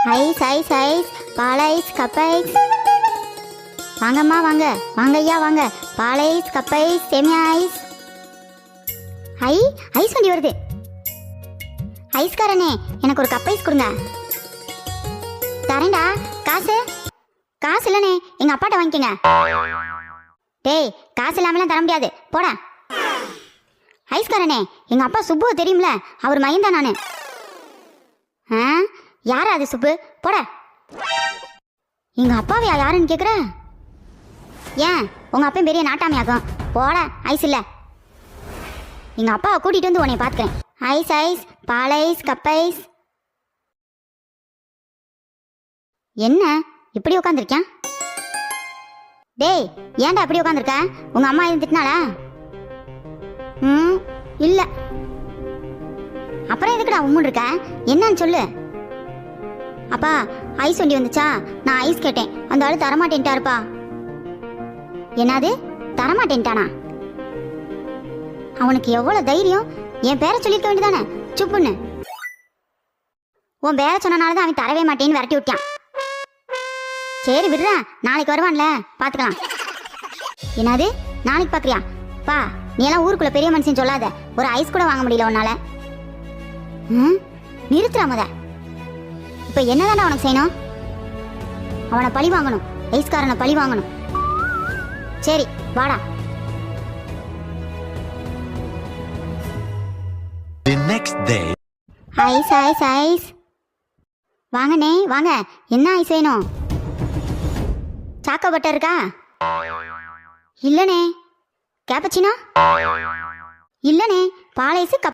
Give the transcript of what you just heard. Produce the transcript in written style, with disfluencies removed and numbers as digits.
Ice ice ice பால் ice cup ice. வாங்கம்மா வாங்க, வாங்க ஐயா வாங்க. பால் ஐஸ் கப் ஐஸ் சேமியா ஐஸ். ஐ ஐஸ் வண்டி வருது. ஐஸ்காரனே எனக்கு ஒரு கப் ஐஸ் கொடுங்க. தரேன்டா. காசு காசு இல்லைண்ணே, எங்கள் அப்பாட்ட வாங்கிக்கங்க. டேய் காசு இல்லாமலாம் தர முடியாது, போடா. ஐஸ்காரனே எங்கள் அப்பா சுப்புவை தெரியும்ல, அவர் மயந்தான் நான். ஆ யாரா அது சுப்பு, போட. எங்கள் அப்பாவையா யாருன்னு கேட்குற? ஏன் உங்கள் அப்பா பெரிய நாட்டாமையாக்கும், போட. ஐஸ் இல்லை, எங்கள் அப்பாவை கூட்டிகிட்டு வந்து உன்னை பார்த்துக்கிறேன். ஐஸ் ஐஸ் பால் ஐஸ் கப் ஐஸ். என்ன இப்படி உட்காந்துருக்கேன்? டேய் ஏன்டா இப்படி உட்காந்துருக்க? உங்க அம்மா எதுவும் திட்டினாளா? இல்ல. அப்புறம் எதுக்குடா உம்முன்னு இருக்க? என்னன்னு சொல்லு. அப்பா ஐஸ் வண்டி வந்துச்சா, நான் ஐஸ் கேட்டேன், அந்த ஆளு தரமாட்டேன்ட்டாருப்பா. என்னது தரமாட்டேன்ட்டானா? அவனுக்கு எவ்வளவு தைரியம்! என் பேரை சொல்லிருக்க வேண்டியதானே, சுப்புன்னு. உன் பேரை சொன்னனாலதான் அவன் தரவே மாட்டேன்னு விரட்டி விட்டான். சரி விடுறா, நாளைக்கு வருவான்ல பாத்துக்கலாம். என்னது நாளைக்கு பாக்குறியா? பா நீ எல்லாம் ஊருக்குள்ள பெரிய மனுஷன் சொல்லாத, ஒரு ஐஸ் கூட வாங்க முடியல உன்னால. நிறுத்துறா முத. இப்ப என்னதான்டா அவனுக்கு செய்யணும்? அவனை பழி வாங்கணும், ஐஸ்காரனை பழி வாங்கணும். சரி வாடா. The next day. Ice ice ice. வாங்கண்ணே வாங்க, என்ன ஐஸ் வேணும்? சாக்கோ பட்டர் இருக்கா? இல்லனே. கேப்பச்சினோ? இல்லனே. பால் ஐஸ் கப்